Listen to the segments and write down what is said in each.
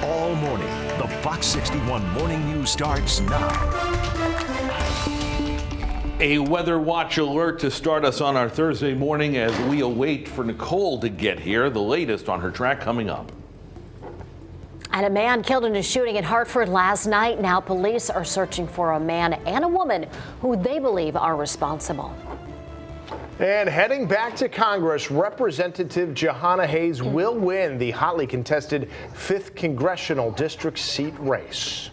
all morning. The Fox 61 Morning News starts now. A weather watch alert to start us on our Thursday morning as we await for Nicole to get here. The latest on her track coming up. And a man killed in a shooting in Hartford last night. Now police are searching for a man and a woman who they believe are responsible. And heading back to Congress, Representative Jahana Hayes will win the hotly contested 5th Congressional District seat race.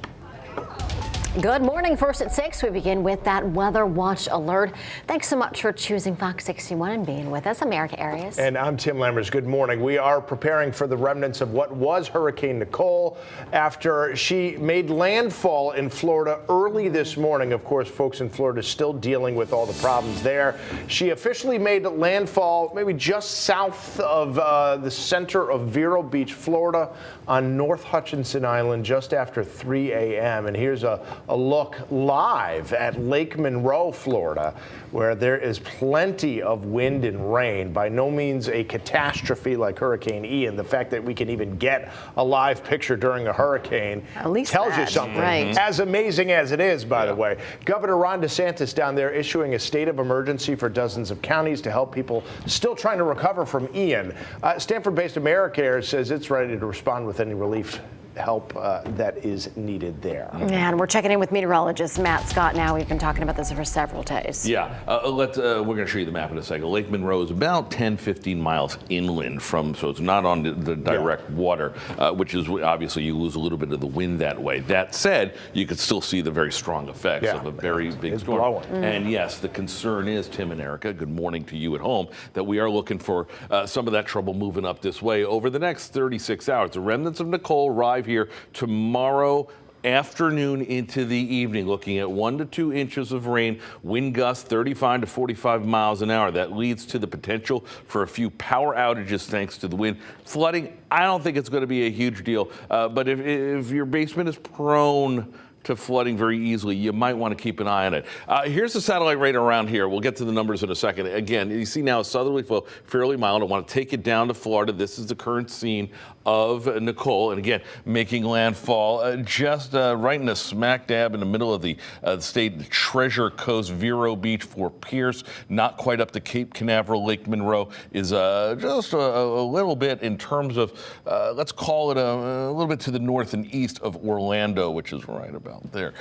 Good morning. First at 6, we begin with that weather watch alert. Thanks so much for choosing Fox 61 and being with us. I'm Erica Arias. And I'm Tim Lammers. Good morning. We are preparing for the remnants of what was Hurricane Nicole after she made landfall in Florida early this morning. Of course, folks in Florida still dealing with all the problems there. She officially made landfall maybe just south of the center of Vero Beach, Florida, on North Hutchinson Island just after 3 a.m. And here's a look live at Lake Monroe, Florida, where there is plenty of wind and rain. By no means a catastrophe like Hurricane Ian. The fact that we can even get a live picture during a hurricane tells you something. Right. As amazing as it is, by the way. Governor Ron DeSantis down there issuing a state of emergency for dozens of counties to help people still trying to recover from Ian. Stanford-based AmeriCare says it's ready to respond with any relief help that is needed there. And we're checking in with meteorologist Matt Scott now. We've been talking about this for several days. Yeah, we're going to show you the map in a second. Lake Monroe is about 10-15 miles inland from, so it's not on the direct water, which is obviously you lose a little bit of the wind that way. That said, you can still see the very strong effects of a very big storm. And yes, the concern is, Tim and Erica, good morning to you at home, that we are looking for some of that trouble moving up this way over the next 36 hours. The remnants of Nicole arrive here tomorrow afternoon into the evening, looking at 1 to 2 inches of rain, wind gusts 35 to 45 miles an hour. That leads to the potential for a few power outages thanks to the wind. Flooding, I don't think it's going to be a huge deal, but if your basement is prone to flooding very easily, you might want to keep an eye on it. Here's the satellite radar around here. We'll get to the numbers in a second. Again, you see now a southerly flow, fairly mild. I want to take it down to Florida. This is the current scene of Nicole, and again, making landfall just right in the smack dab in the middle of the state, Treasure Coast, Vero Beach, Fort Pierce, not quite up to Cape Canaveral. Lake Monroe is just a little bit in terms of, let's call it a little bit to the north and east of Orlando, which is right about there.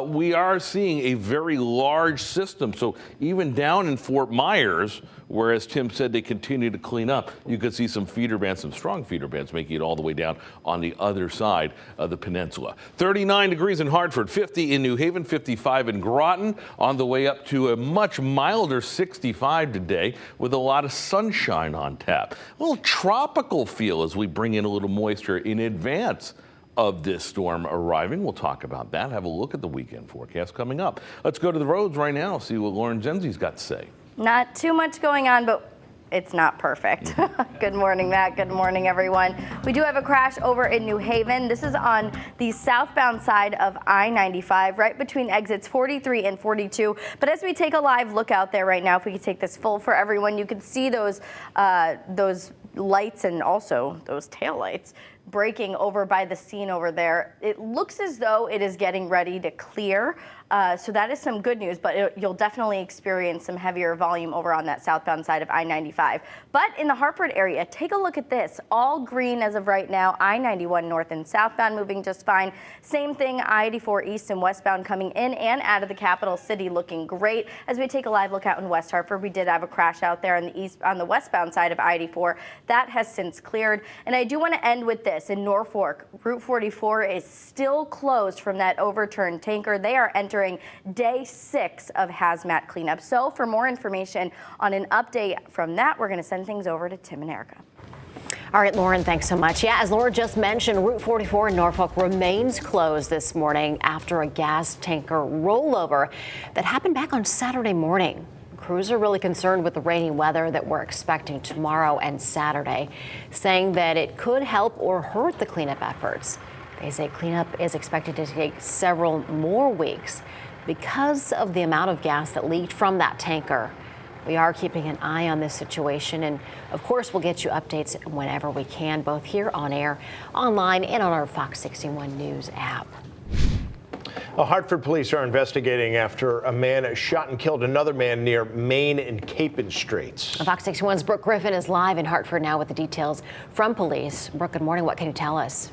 We are seeing a very large system, so even down in Fort Myers, where, as Tim said, they continue to clean up, you could see some feeder bands, some strong feeder bands, making it all the way down on the other side of the peninsula. 39 degrees in Hartford, 50 in New Haven, 55 in Groton, on the way up to a much milder 65 today with a lot of sunshine on tap. A little tropical feel as we bring in a little moisture in advance of this storm arriving. We'll talk about that. Have a look at the weekend forecast coming up. Let's go to the roads right now, see what Lauren Zenzi's got to say. Not too much going on, but it's not perfect. Good morning, Matt. Good morning, everyone. We do have a crash over in New Haven. This is on the southbound side of I-95, right between exits 43 and 42. But as we take a live look out there right now, if we could take this full for everyone, you can see those lights and also those taillights breaking over by the scene over there. It looks as though it is getting ready to clear. So that is some good news, but you'll definitely experience some heavier volume over on that southbound side of I-95. But in the Hartford area, take a look at this. All green as of right now. I-91 north and southbound moving just fine. Same thing, I-84 east and westbound coming in and out of the capital city looking great. As we take a live look out in West Hartford, we did have a crash out there on the westbound side of I-84. That has since cleared. And I do want to end with this. In Norfolk, Route 44 is still closed from that overturned tanker. They are entering day 6 of hazmat cleanup. So for more information on an update from that, we're going to send things over to Tim and Erica. All right, Lauren, thanks so much. Yeah, as Laura just mentioned, Route 44 in Norfolk remains closed this morning after a gas tanker rollover that happened back on Saturday morning. Crews are really concerned with the rainy weather that we're expecting tomorrow and Saturday, saying that it could help or hurt the cleanup efforts. They say cleanup is expected to take several more weeks because of the amount of gas that leaked from that tanker. We are keeping an eye on this situation, and of course we'll get you updates whenever we can, both here on air, online, and on our Fox 61 News app. Hartford police are investigating after a man shot and killed another man near Main and Capon Streets. Fox 61's Brooke Griffin is live in Hartford now with the details from police. Brooke, good morning. What can you tell us?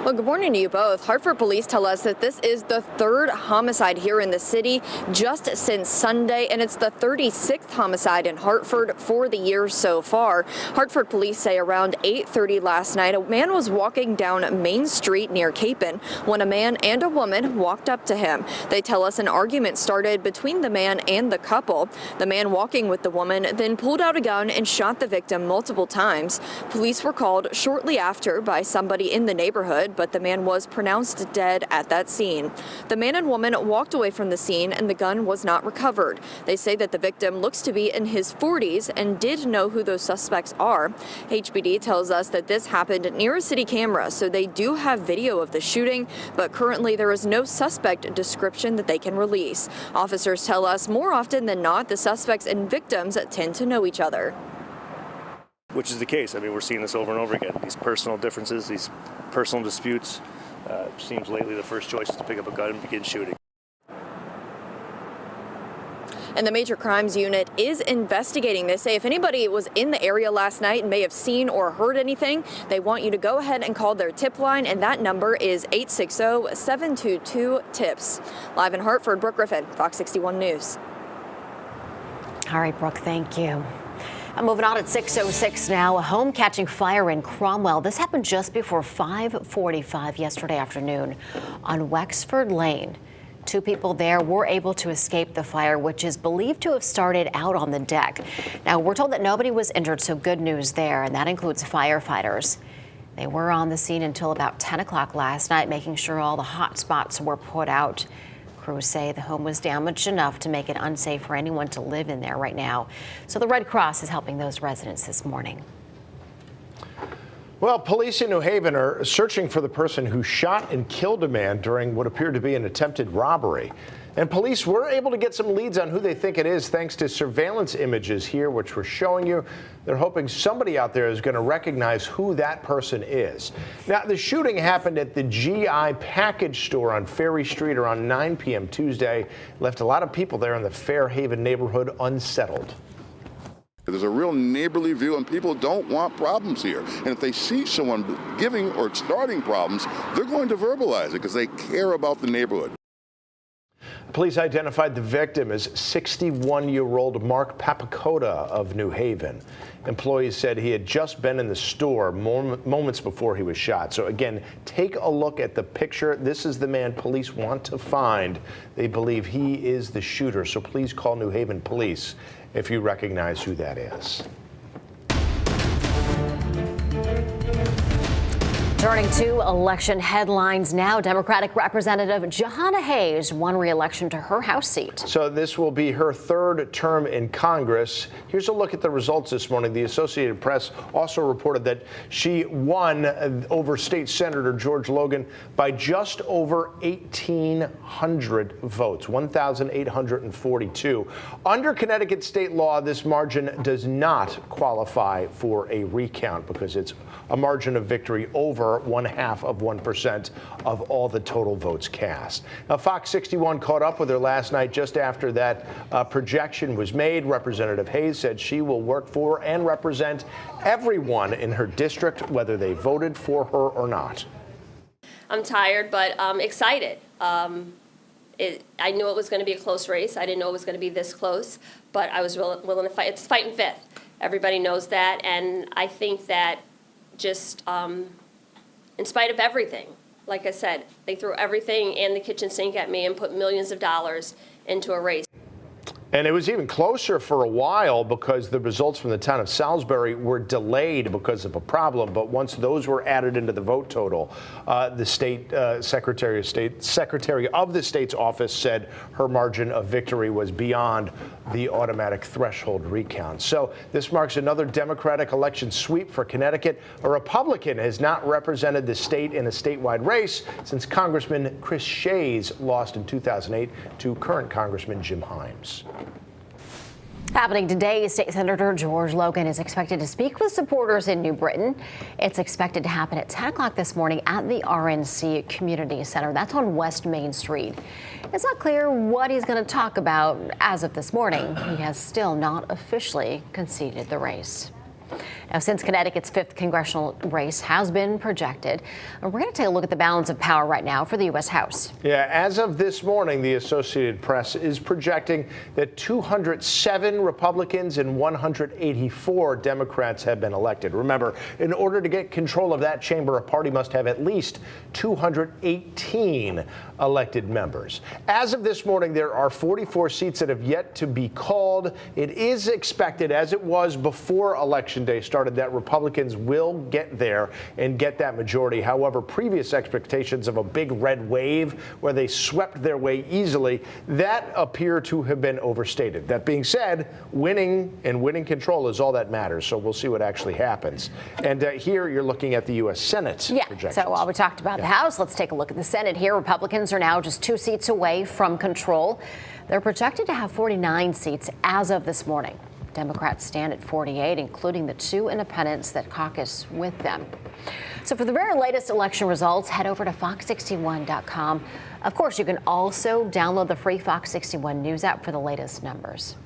Well, good morning to you both. Hartford police tell us that this is the third homicide here in the city just since Sunday, and it's the 36th homicide in Hartford for the year so far. Hartford police say around 8:30 last night, a man was walking down Main Street near Capon when a man and a woman walked up to him. They tell us an argument started between the man and the couple. The man walking with the woman then pulled out a gun and shot the victim multiple times. Police were called shortly after by somebody in the neighborhood, but the man was pronounced dead at that scene. The man and woman walked away from the scene and the gun was not recovered. They say that the victim looks to be in his 40s and did know who those suspects are. HPD tells us that this happened near a city camera, so they do have video of the shooting, but currently there is no suspect description that they can release. Officers tell us more often than not, the suspects and victims tend to know each other. Which is the case. I mean, we're seeing this over and over again. These personal differences, these personal disputes. Seems lately the first choice is to pick up a gun and begin shooting. And the Major Crimes Unit is investigating this. Say if anybody was in the area last night and may have seen or heard anything, they want you to go ahead and call their tip line, and that number is 860-722-TIPS. Live in Hartford, Brooke Griffin, Fox 61 News. All right, Brooke, thank you. Moving on at 6:06 now, a home catching fire in Cromwell. This happened just before 5:45 yesterday afternoon on Wexford Lane. Two people there were able to escape the fire, which is believed to have started out on the deck. Now, we're told that nobody was injured, so good news there, and that includes firefighters. They were on the scene until about 10 o'clock last night, making sure all the hot spots were put out. Crews say the home was damaged enough to make it unsafe for anyone to live in there right now. So the Red Cross is helping those residents this morning. Well, police in New Haven are searching for the person who shot and killed a man during what appeared to be an attempted robbery. And police were able to get some leads on who they think it is thanks to surveillance images here, which we're showing you. They're hoping somebody out there is going to recognize who that person is. Now, the shooting happened at the GI package store on Ferry Street around 9 p.m. Tuesday. Left a lot of people there in the Fairhaven neighborhood unsettled. There's a real neighborly view, and people don't want problems here. And if they see someone giving or starting problems, they're going to verbalize it because they care about the neighborhood. Police identified the victim as 61-year-old Mark Papakota of New Haven. Employees said he had just been in the store moments before he was shot. So again, take a look at the picture. This is the man police want to find. They believe he is the shooter. So please call New Haven Police if you recognize who that is. Turning to election headlines now, Democratic Representative Johanna Hayes won re-election to her House seat. So this will be her third term in Congress. Here's a look at the results this morning. The Associated Press also reported that she won over State Senator George Logan by just over 1,800 votes, 1,842. Under Connecticut state law, this margin does not qualify for a recount because it's a margin of victory over 0.5% of all the total votes cast. Now, Fox 61 caught up with her last night just after that projection was made. Representative Hayes said she will work for and represent everyone in her district, whether they voted for her or not. I'm tired, but excited. I knew it was going to be a close race. I didn't know it was going to be this close, but I was willing to fight. It's fighting fifth. Everybody knows that, and I think that just in spite of everything, like I said, they threw everything and the kitchen sink at me and put millions of dollars into a race. And it was even closer for a while because the results from the town of Salisbury were delayed because of a problem. But once those were added into the vote total, the state secretary of the state's office said her margin of victory was beyond the automatic threshold recount. So this marks another Democratic election sweep for Connecticut. A Republican has not represented the state in a statewide race since Congressman Chris Shays lost in 2008 to current Congressman Jim Himes. Happening today, State Senator George Logan is expected to speak with supporters in New Britain. It's expected to happen at 10 o'clock this morning at the RNC Community Center. That's on West Main Street. It's not clear what he's going to talk about as of this morning. He has still not officially conceded the race. Now, since Connecticut's 5th congressional race has been projected, we're going to take a look at the balance of power right now for the U.S. House. Yeah, as of this morning, the Associated Press is projecting that 207 Republicans and 184 Democrats have been elected. Remember, in order to get control of that chamber, a party must have at least 218 elected members. As of this morning, there are 44 seats that have yet to be called. It is expected, as it was before Election Day started, that Republicans will get there and get that majority. However, previous expectations of a big red wave where they swept their way easily, that appear to have been overstated. That being said, winning control is all that matters. So we'll see what actually happens. And here you're looking at the U.S. Senate projections. So while we talked about the House, let's take a look at the Senate here. Republicans are now just 2 seats away from control. They're projected to have 49 seats as of this morning. Democrats stand at 48, including the 2 independents that caucus with them. So for the very latest election results, head over to fox61.com. Of course, you can also download the free Fox 61 News app for the latest numbers.